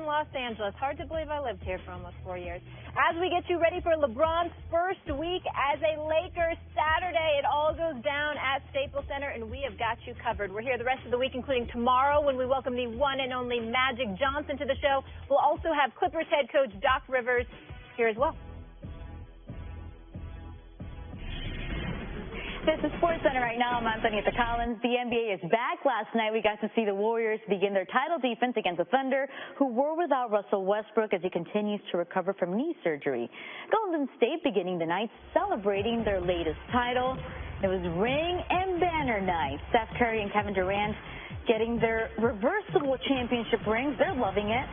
from Los Angeles. Hard to believe I lived here for almost 4 years. As we get you ready for LeBron's first week as a Laker Saturday, it all goes down at Staples Center, and we have got you covered. We're here the rest of the week, including tomorrow when we welcome the one and only Magic Johnson to the show. We'll also have Clippers head coach Doc Rivers here as well. This is SportsCenter right now. I'm Anthony Collins. The NBA is back. Last night we got to see the Warriors begin their title defense against the Thunder, who were without Russell Westbrook as he continues to recover from knee surgery. Golden State beginning the night celebrating their latest title. It was ring and banner night. Steph Curry and Kevin Durant getting their reversible championship rings. They're loving it.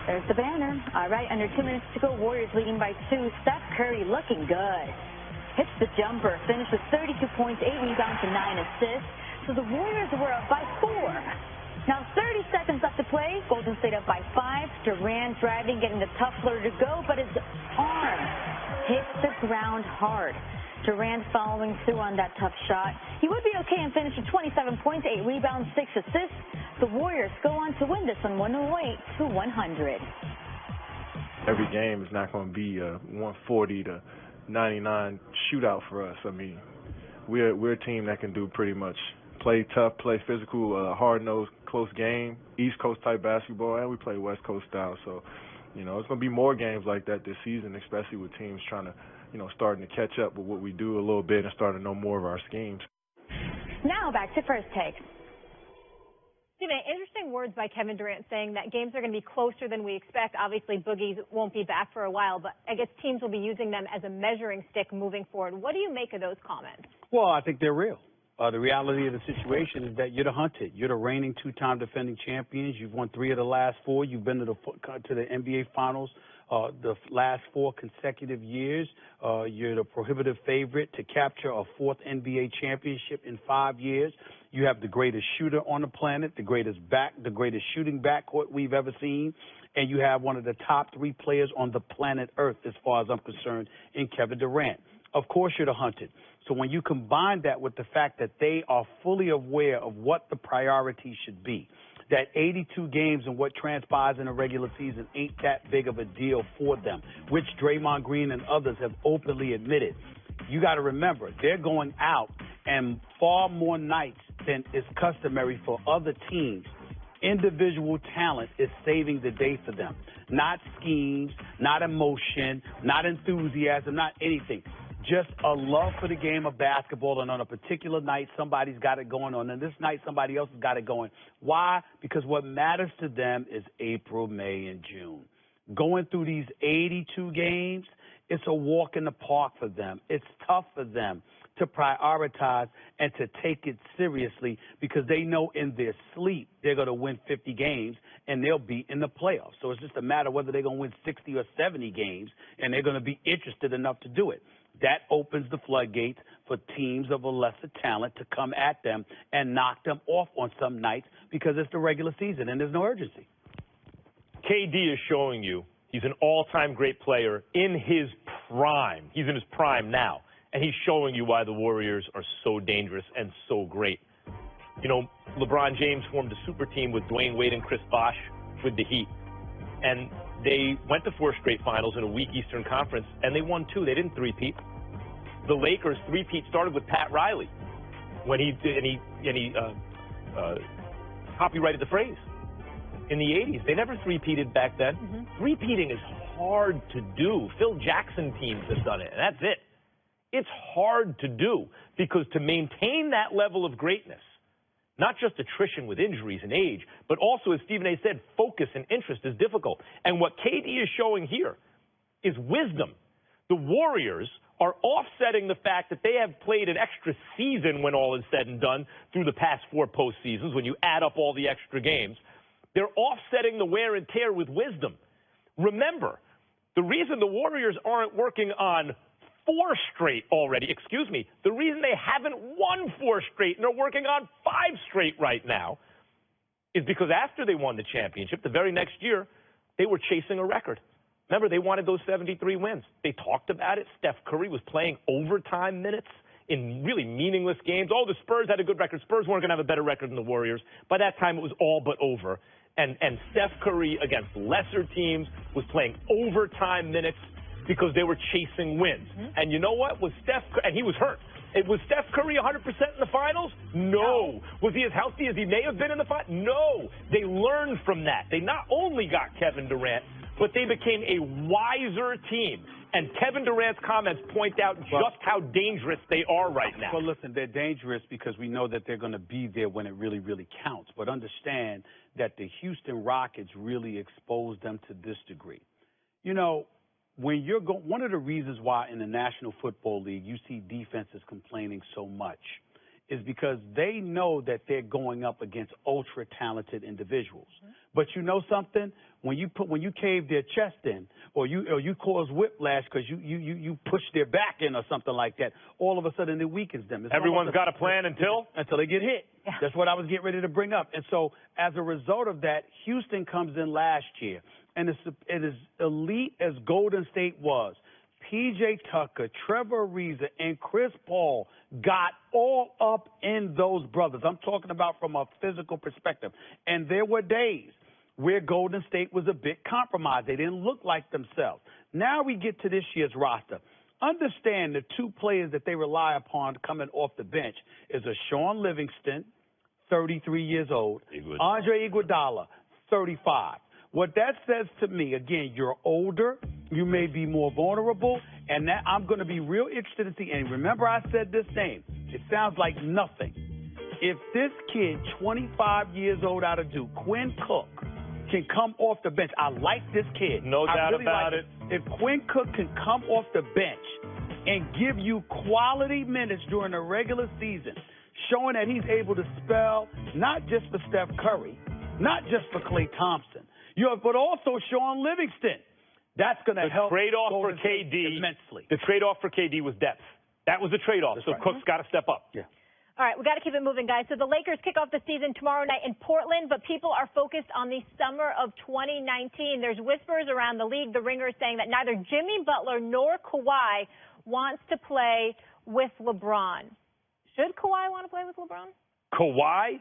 There's the banner. All right, under 2 minutes to go. Warriors leading by 2. Steph Curry looking good. Hits the jumper, finished with 32 points, 8 rebounds, and 9 assists. So the Warriors were up by 4. Now 30 seconds left to play. Golden State up by 5. Durant driving, getting the tough floater to go, but his arm hits the ground hard. Durant following through on that tough shot. He would be okay and finish with 27 points, 8 rebounds, 6 assists. The Warriors go on to win this one 108-100. Every game is not going to be a 140 to 99 shootout for us. I mean, we're a team that can do pretty much play tough, play physical, hard-nosed, close game, East Coast type basketball, and we play West Coast style. So, you know, it's going to be more games like that this season, especially with teams trying to, you know, starting to catch up with what we do a little bit and starting to know more of our schemes. Now back to First Take. Stephen, interesting words by Kevin Durant saying that games are going to be closer than we expect. Obviously, Boogie's won't be back for a while, but I guess teams will be using them as a measuring stick moving forward. What do you make of those comments? Well, I think they're real. The reality of the situation is that you're the hunted. You're the reigning two-time defending champions. You've won 3 of the last 4. You've been to the NBA Finals the last 4 consecutive years. You're the prohibitive favorite to capture a 4th NBA championship in 5 years. You have the greatest shooter on the planet, the greatest shooting backcourt we've ever seen, and you have one of the top 3 players on the planet Earth, as far as I'm concerned, in Kevin Durant. Of course you're the hunted. So when you combine that with the fact that they are fully aware of what the priority should be, that 82 games and what transpires in a regular season ain't that big of a deal for them, which Draymond Green and others have openly admitted. You got to remember, they're going out and far more nights than is customary for other teams. Individual talent is saving the day for them. Not schemes, not emotion, not enthusiasm, not anything. Just a love for the game of basketball, and on a particular night, somebody's got it going on. And this night, somebody else has got it going. Why? Because what matters to them is April, May, and June. Going through these 82 games, it's a walk in the park for them. It's tough for them to prioritize and to take it seriously because they know in their sleep they're going to win 50 games and they'll be in the playoffs. So it's just a matter of whether they're going to win 60 or 70 games, and they're going to be interested enough to do it. That opens the floodgates for teams of a lesser talent to come at them and knock them off on some nights because it's the regular season and there's no urgency. KD is showing you he's an all-time great player in his prime. He's in his prime now, and he's showing you why the Warriors are so dangerous and so great. You know, LeBron James formed a super team with Dwayne Wade and Chris Bosh with the Heat, and they went to 4 straight finals in a weak Eastern Conference, and they won 2. They didn't three-peat. The Lakers three-peat started with Pat Riley when he copyrighted the phrase in the 80s. They never three-peated back then. Three-peating is hard to do. Phil Jackson teams have done it, and that's it. It's hard to do because to maintain that level of greatness, not just attrition with injuries and age, but also, as Stephen A. said, focus and interest is difficult. And what KD is showing here is wisdom. The Warriors are offsetting the fact that they have played an extra season when all is said and done through the past 4 postseasons, when you add up all the extra games. They're offsetting the wear and tear with wisdom. Remember, the reason the Warriors aren't working on 4 straight already, the reason they haven't won 4 straight and are working on 5 straight right now is because after they won the championship, the very next year, they were chasing a record. Remember, they wanted those 73 wins. They talked about it. Steph Curry was playing overtime minutes in really meaningless games. Oh, the Spurs had a good record. Spurs weren't going to have a better record than the Warriors. By that time, it was all but over. And Steph Curry against lesser teams was playing overtime minutes because they were chasing wins. And you know what? And he was hurt. Was Steph Curry 100% in the finals? No. Was he as healthy as he may have been in the finals? No. They learned from that. They not only got Kevin Durant, but they became a wiser team. And Kevin Durant's comments point out just how dangerous they are right now. Well, listen, they're dangerous because we know that they're going to be there when it really, really counts. But understand that the Houston Rockets really exposed them to this degree. You know, when you're one of the reasons why in the National Football League you see defenses complaining so much is because they know that they're going up against ultra-talented individuals. But you know something? When you cave their chest in, or you cause whiplash because you push their back in or something like that, all of a sudden it weakens them. Everyone's got a plan until they get hit. Yeah. That's what I was getting ready to bring up. And so as a result of that, Houston comes in last year, and it is elite as Golden State was. P.J. Tucker, Trevor Ariza, and Chris Paul got all up in those brothers. I'm talking about from a physical perspective. And there were days where Golden State was a bit compromised. They didn't look like themselves. Now we get to this year's roster. Understand the two players that they rely upon coming off the bench is a Sean Livingston, 33 years old, Andre Iguodala, 35. What that says to me, again, you're older, you may be more vulnerable, and that I'm going to be real interested to see. And remember I said this name. It sounds like nothing. If this kid, 25 years old out of Duke, Quinn Cook, can come off the bench, I like this kid. No doubt about it. If Quinn Cook can come off the bench and give you quality minutes during the regular season, showing that he's able to spell not just for Steph Curry, not just for Klay Thompson, but also Sean Livingston. That's going to help. The trade-off for KD immensely. The trade-off for KD was depth. That was the trade-off. So right. Cook's got to step up. Yeah. All right, we got to keep it moving, guys. So the Lakers kick off the season tomorrow night in Portland, but people are focused on the summer of 2019. There's whispers around the league, the Ringer, saying that neither Jimmy Butler nor Kawhi wants to play with LeBron. Should Kawhi want to play with LeBron? Kawhi,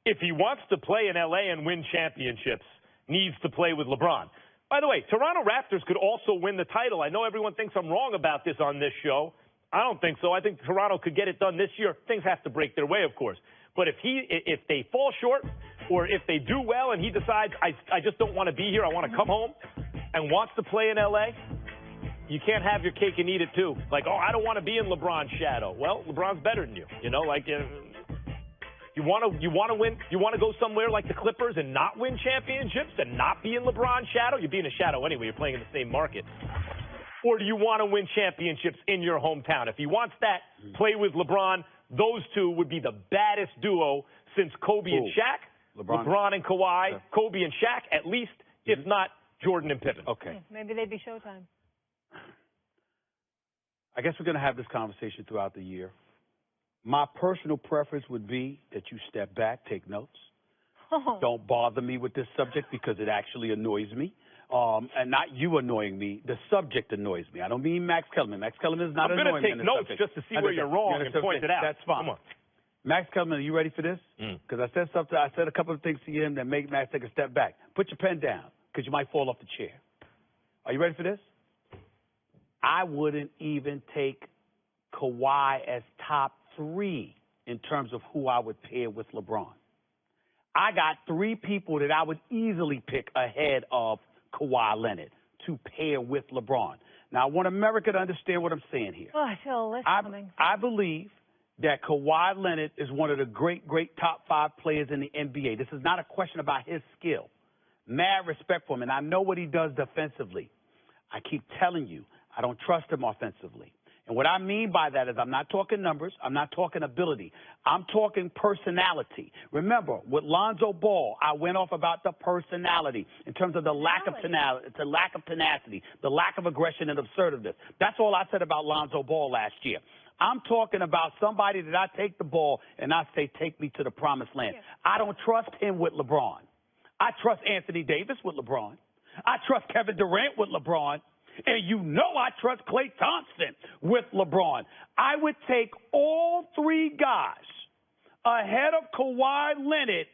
if he wants to play in L.A. and win championships, needs to play with LeBron. By the way, Toronto Raptors could also win the title. I know everyone thinks I'm wrong about this on this show. I don't think so. I think Toronto could get it done this year. Things have to break their way, of course. But if they fall short, or if they do well and he decides, I just don't want to be here, I want to come home, and wants to play in L.A., you can't have your cake and eat it too. Like, oh, I don't want to be in LeBron's shadow. Well, LeBron's better than you. You know, like you want to win. You want to go somewhere like the Clippers and not win championships and not be in LeBron's shadow. You'd be in a shadow anyway. You're playing in the same market. Or do you want to win championships in your hometown? If he wants that, play with LeBron. Those two would be the baddest duo since Kobe and Shaq. LeBron and Kawhi. Yeah. Kobe and Shaq, at least, if not Jordan and Pippen. Okay. Maybe they'd be Showtime. I guess we're going to have this conversation throughout the year. My personal preference would be that you step back, take notes. Don't bother me with this subject because it actually annoys me. And not you annoying me, the subject annoys me. I don't mean Max Kellerman. Max Kellerman is not annoying me. I'm going to take notes just to see where you're wrong and point it out. That's fine. Come on. Max Kellerman, are you ready for this? Because I said something. I said a couple of things to him that make Max take a step back. Put your pen down because you might fall off the chair. Are you ready for this? I wouldn't even take Kawhi as top 3 in terms of who I would pair with LeBron. I got 3 people that I would easily pick ahead of Kawhi Leonard to pair with LeBron. Now, I want America to understand what I'm saying here. Oh, I feel a list coming. I believe that Kawhi Leonard is one of the great, great top 5 players in the NBA. This is not a question about his skill. Mad respect for him, and I know what he does defensively. I keep telling you, I don't trust him offensively. And what I mean by that is I'm not talking numbers. I'm not talking ability. I'm talking personality. Remember, with Lonzo Ball, I went off about the personality in terms of the lack of tenacity, the lack of aggression and assertiveness. That's all I said about Lonzo Ball last year. I'm talking about somebody that I take the ball and I say, take me to the promised land. Yeah. I don't trust him with LeBron. I trust Anthony Davis with LeBron. I trust Kevin Durant with LeBron. And you know I trust Klay Thompson with LeBron. I would take all 3 guys ahead of Kawhi Leonard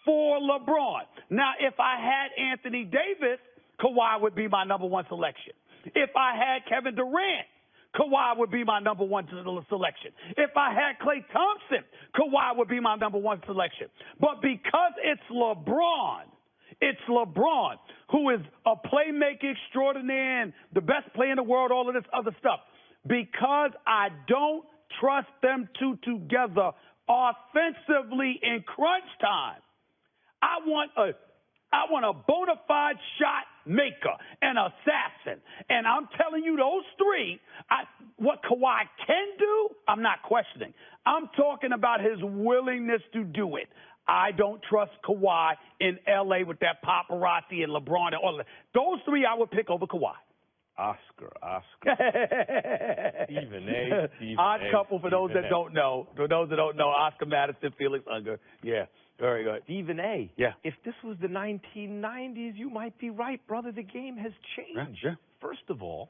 for LeBron. Now, if I had Anthony Davis, Kawhi would be my number one selection. If I had Kevin Durant, Kawhi would be my number one selection. If I had Klay Thompson, Kawhi would be my number one selection. But because it's LeBron, who is a playmaker extraordinaire and the best player in the world, all of this other stuff, because I don't trust them two together offensively in crunch time, I want a bona fide shot maker, an assassin. And I'm telling you, those three, what Kawhi can do, I'm not questioning. I'm talking about his willingness to do it. I don't trust Kawhi in L.A. with that paparazzi and LeBron and all of that. Those three I would pick over Kawhi. Oscar. Stephen A. Odd couple for those that don't know. For those that don't know, Oscar Madison, Felix Unger. Yeah, very good. Stephen A. Yeah. If this was the 1990s, you might be right, brother. The game has changed. Yeah. First of all,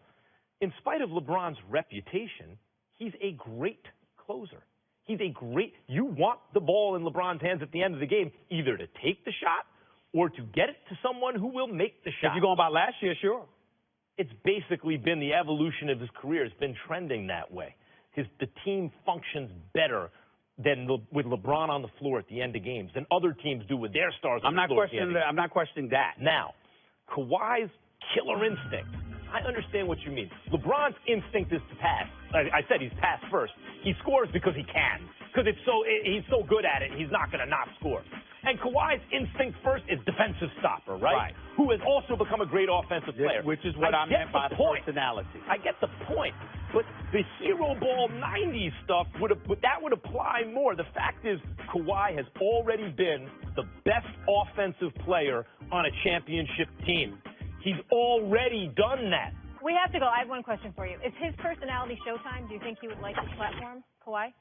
in spite of LeBron's reputation, he's a great closer. You want the ball in LeBron's hands at the end of the game, either to take the shot or to get it to someone who will make the shot. If you're going by last year, sure. It's basically been the evolution of his career. It's been trending that way. The team functions better than with LeBron on the floor at the end of games than other teams do with their stars on the floor. I'm not questioning that. Now, Kawhi's killer instinct. I understand what you mean. LeBron's instinct is to pass. I said he's pass first. He scores because he can. Because he's so good at it, he's not going to not score. And Kawhi's instinct first is defensive stopper, right? Who has also become a great offensive player. Which is what I meant by the personality. I get the point. But the hero ball 90s stuff, that would apply more. The fact is, Kawhi has already been the best offensive player on a championship team. He's already done that. We have to go. I have one question for you. Is his personality Showtime? Do you think he would like this platform, Kawhi?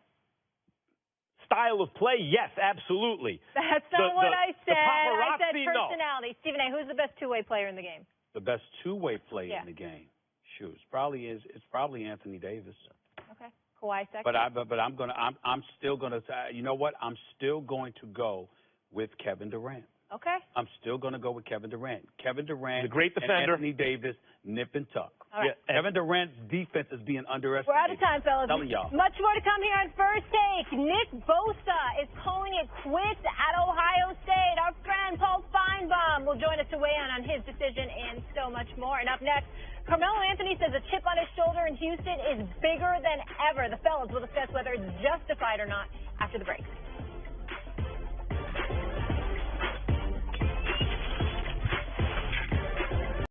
Style of play, yes, absolutely. That's not what I said. I said No. personality. Stephen A., who's the best two-way player in the game? The best two-way player in the game. Shoot, it's probably Anthony Davis. Okay. Kawhi second. But I'm still gonna say, you know what? I'm still going to go with Kevin Durant. Okay. I'm still going to go with Kevin Durant. Kevin Durant, the great defender. And Anthony Davis, nip and tuck. All right. Yeah, Kevin Durant's defense is being underestimated. We're out of time, fellas. I'm telling y'all. Much more to come here on First Take. Nick Bosa is calling it quits at Ohio State. Our friend Paul Feinbaum will join us to weigh in on his decision and so much more. And up next, Carmelo Anthony says a chip on his shoulder in Houston is bigger than ever. The fellas will discuss whether it's justified or not after the break.